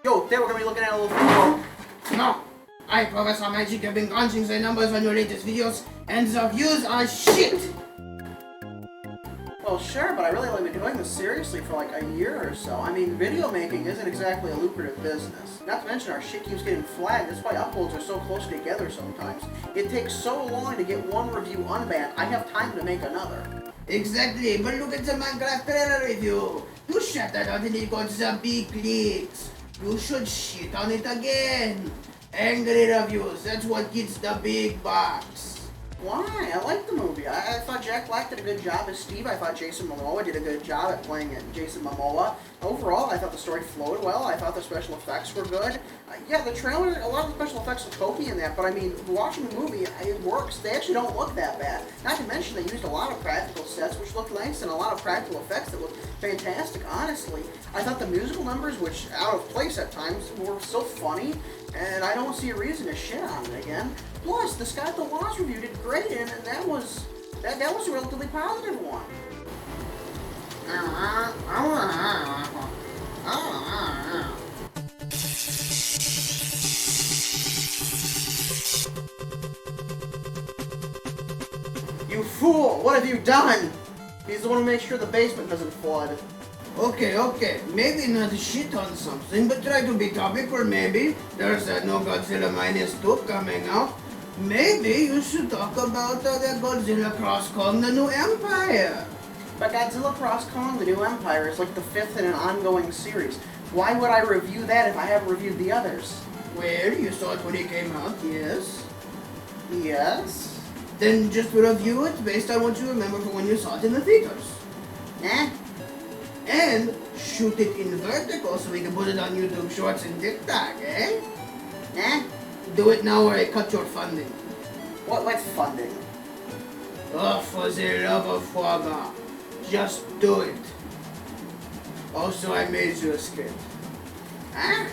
Yo, today we're gonna be looking at a little video. No! I, Professor Magic, have been crunching the numbers on your latest videos, and the views are shit! Well, sure, but I really only been doing this seriously for like a year or so. I mean, video making isn't exactly a lucrative business. Not to mention our shit keeps getting flagged. That's why uploads are so close together sometimes. It takes so long to get one review unbanned, I have time to make another. Exactly, but look at the Minecraft trailer review. You shut that out and it got the big clicks. You should shit on it again. Angry reviews, that's what gets the big box. Why? I like the movie. I thought Jack Black did a good job as Steve. I thought Jason Momoa did a good job at playing Jason Momoa. Overall, I thought the story flowed well. I thought the special effects were good. Yeah, the trailer, a lot of the special effects are hokey in that, but I mean, watching the movie, it works. They actually don't look that bad. Not to mention, they used a lot of practical sets, which looked nice, and a lot of practical effects that looked fantastic, honestly. I thought the musical numbers, which out of place at times, were so funny, and I don't see a reason to shit on it again. Plus, the Scott the Lost review did great, and that was a relatively positive one. You fool! What have you done? He's the one who makes sure the basement doesn't flood. Okay, maybe not shit on something, but try to be topical maybe. There's no Godzilla -2 coming out. Maybe you should talk about the Godzilla Cross Kong, the New Empire. But Godzilla Cross Kong, the New Empire, is like the 5th in an ongoing series. Why would I review that if I haven't reviewed the others? Well, you saw it when it came out, yes. Yes? Then just review it based on what you remember from when you saw it in the theaters. Eh? And shoot it in vertical so we can put it on YouTube Shorts and TikTok, eh? Eh? Do it now or I cut your funding. What's funding? Oh, for the love of Father. Just do it. Also, I made you a script. Huh?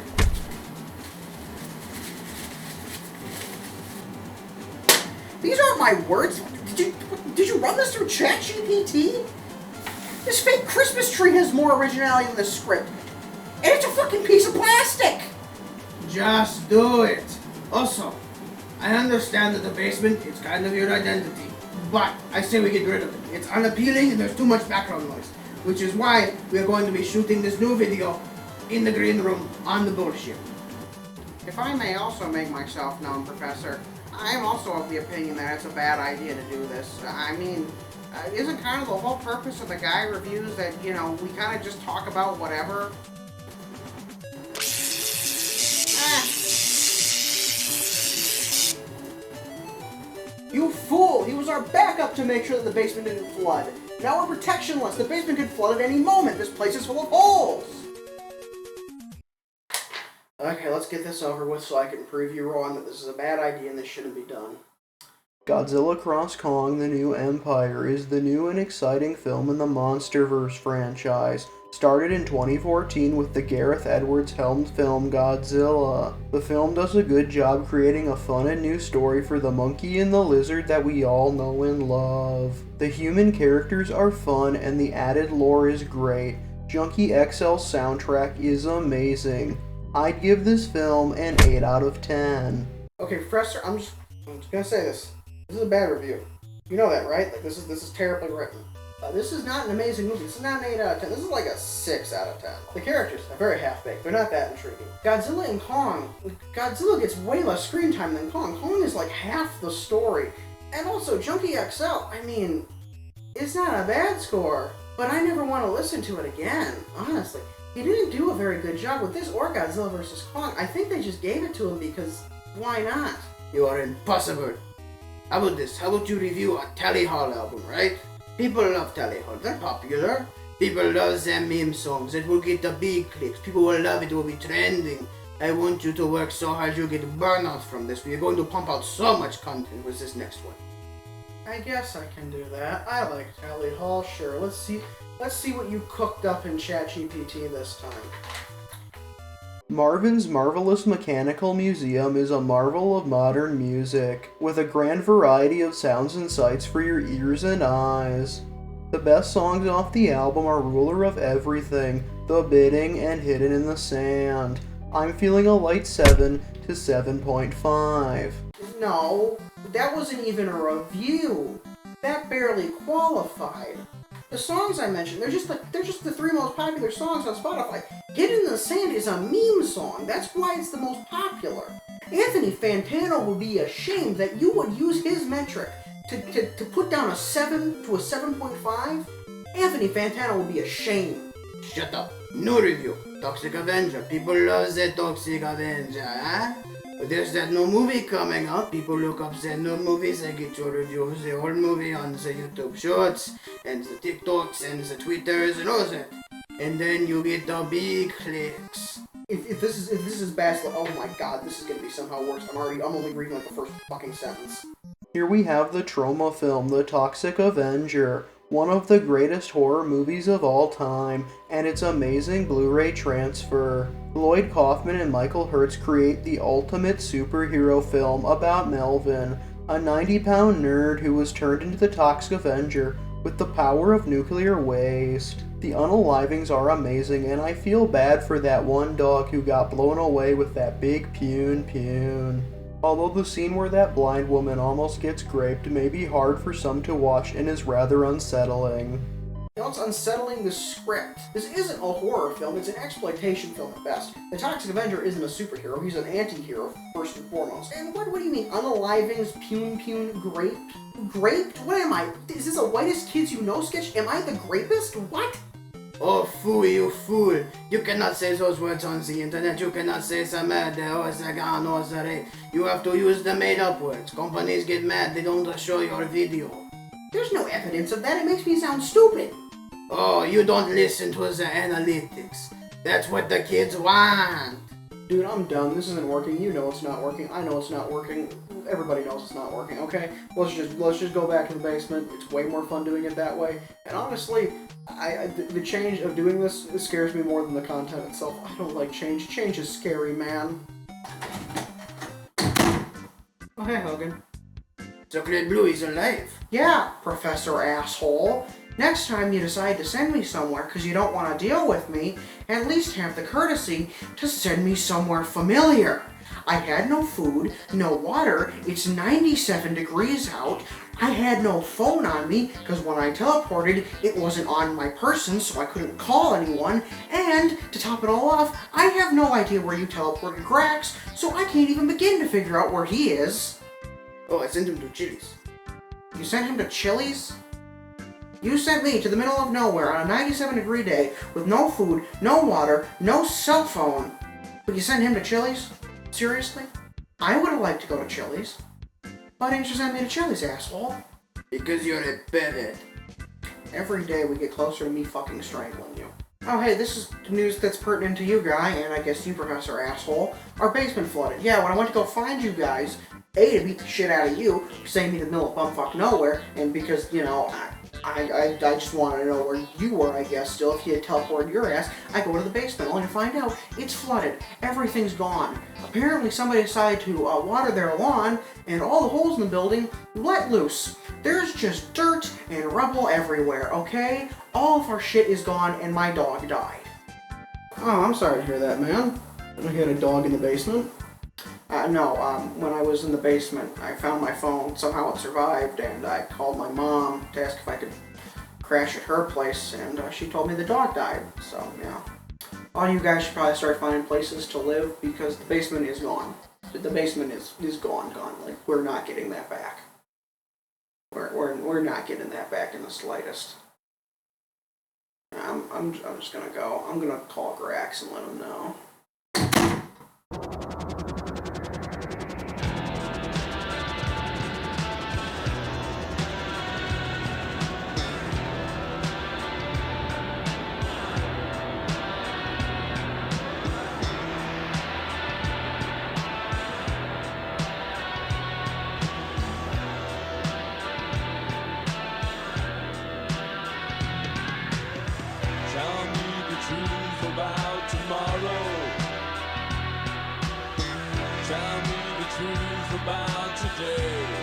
These aren't my words. Did you run this through ChatGPT? This fake Christmas tree has more originality than the script. And it's a fucking piece of plastic! Just do it. Also, I understand that the basement is kind of your identity, but I say we get rid of it. It's unappealing and there's too much background noise, which is why we are going to be shooting this new video in the green room on the bullshit. If I may also make myself known, Professor, I am also of the opinion that it's a bad idea to do this. I mean, isn't kind of the whole purpose of the guy reviews that, you know, we kind of just talk about whatever? You fool! He was our backup to make sure that the basement didn't flood. Now we're protectionless. The basement could flood at any moment. This place is full of holes! Okay, let's get this over with so I can prove you wrong that this is a bad idea and this shouldn't be done. Godzilla Cross Kong, the New Empire is the new and exciting film in the MonsterVerse franchise. Started in 2014 with the Gareth Edwards-helmed film Godzilla. The film does a good job creating a fun and new story for the monkey and the lizard that we all know and love. The human characters are fun and the added lore is great. Junkie XL's soundtrack is amazing. I'd give this film an 8 out of 10. Okay, Professor, I'm just gonna say this. This is a bad review. You know that, right? Like, this is terribly written. This is not an amazing movie. This is not an 8 out of 10. This is like a 6 out of 10. The characters are very half-baked. They're not that intriguing. Godzilla and Kong. Godzilla gets way less screen time than Kong. Kong is like half the story. And also, Junkie XL, I mean, it's not a bad score, but I never want to listen to it again, honestly. He didn't do a very good job with this or Godzilla vs. Kong. I think they just gave it to him because why not? You are impossible. How about this? How about you review a Tally Hall album, right? People love Tally Hall. They're popular. People love them meme songs. It will get the big clicks. People will love it. It will be trending. I want you to work so hard you'll get burnout from this. We are going to pump out so much content with this next one. I guess I can do that. I like Tally Hall. Sure. Let's see what you cooked up in ChatGPT this time. Marvin's Marvelous Mechanical Museum is a marvel of modern music, with a grand variety of sounds and sights for your ears and eyes. The best songs off the album are Ruler of Everything, The Bidding, and Hidden in the Sand. I'm feeling a light 7 to 7.5. No, that wasn't even a review. That barely qualified. The songs I mentioned, they're just the 3 most popular songs on Spotify. Get in the Sand is a meme song. That's why it's the most popular. Anthony Fantano would be ashamed that you would use his metric to put down a 7 to a 7.5. Anthony Fantano would be ashamed. Shut up. New review. Toxic Avenger. People love the Toxic Avenger, huh? There's that new movie coming out. People look up the new movies. They get your reviews. The old movie on the YouTube Shorts and the TikToks and the Twitters and all that. And then you get the big clicks. If this is bad, oh my god, this is gonna be somehow worse. I'm only reading like the first fucking sentence. Here we have the trauma film, The Toxic Avenger, one of the greatest horror movies of all time, and its amazing Blu-ray transfer. Lloyd Kaufman and Michael Hertz create the ultimate superhero film about Melvin, a 90-pound nerd who was turned into the Toxic Avenger with the power of nuclear waste. The unalivings are amazing, and I feel bad for that one dog who got blown away with that big pune. Although the scene where that blind woman almost gets raped may be hard for some to watch and is rather unsettling. You know, it's unsettling, the script. This isn't a horror film, it's an exploitation film at best. The Toxic Avenger isn't a superhero, he's an anti-hero, first and foremost. And what do you mean, unalivings, pune, graped? Graped? What am I? Is this a whitest kids you know sketch? Am I the grapist? What? Oh, fool, you fool. You cannot say those words on the internet. You cannot say some murder or the gun or the rape. You have to use the made-up words. Companies get mad, they don't show your video. There's no evidence of that. It makes me sound stupid. Oh, you don't listen to the analytics. That's what the kids want. Dude, I'm done. This isn't working. You know it's not working. I know it's not working. Everybody knows it's not working, okay? Let's just go back to the basement. It's way more fun doing it that way. And honestly, the change of doing this scares me more than the content itself. I don't like change. Change is scary, man. Oh, hey, Hogan. Chocolate Blue is alive. Yeah, Professor Asshole. Next time you decide to send me somewhere because you don't want to deal with me, at least have the courtesy to send me somewhere familiar. I had no food, no water, it's 97 degrees out, I had no phone on me because when I teleported, it wasn't on my person so I couldn't call anyone, and to top it all off, I have no idea where you teleported Graxx, so I can't even begin to figure out where he is. Oh, I sent him to Chili's. You sent him to Chili's? You sent me to the middle of nowhere on a 97-degree day with no food, no water, no cell phone. But you sent him to Chili's? Seriously? I would have liked to go to Chili's. Why didn't you send me to Chili's, asshole? Because you're a pervert. Every day we get closer to me fucking strangling you. Oh hey, this is news that's pertinent to you, guy, and I guess you, Professor Asshole. Our basement flooded. Yeah, when I went to go find you guys, A, to beat the shit out of you, saying me in the middle of bumfuck nowhere, and because, you know, I just wanted to know where you were, I guess, still. If you had teleported your ass, I go to the basement, only to find out it's flooded. Everything's gone. Apparently somebody decided to water their lawn, and all the holes in the building let loose. There's just dirt and rubble everywhere, okay? All of our shit is gone, and my dog died. Oh, I'm sorry to hear that, man. I had a dog in the basement. No, when I was in the basement, I found my phone, somehow it survived, and I called my mom to ask if I could crash at her place, and she told me the dog died, so, yeah. All you guys should probably start finding places to live, because the basement is gone. The basement is gone, like, we're not getting that back. We're not getting that back in the slightest. I'm just gonna go. I'm gonna call Graxx and let him know. Tell me the truth about tomorrow. Tell me the truth about today.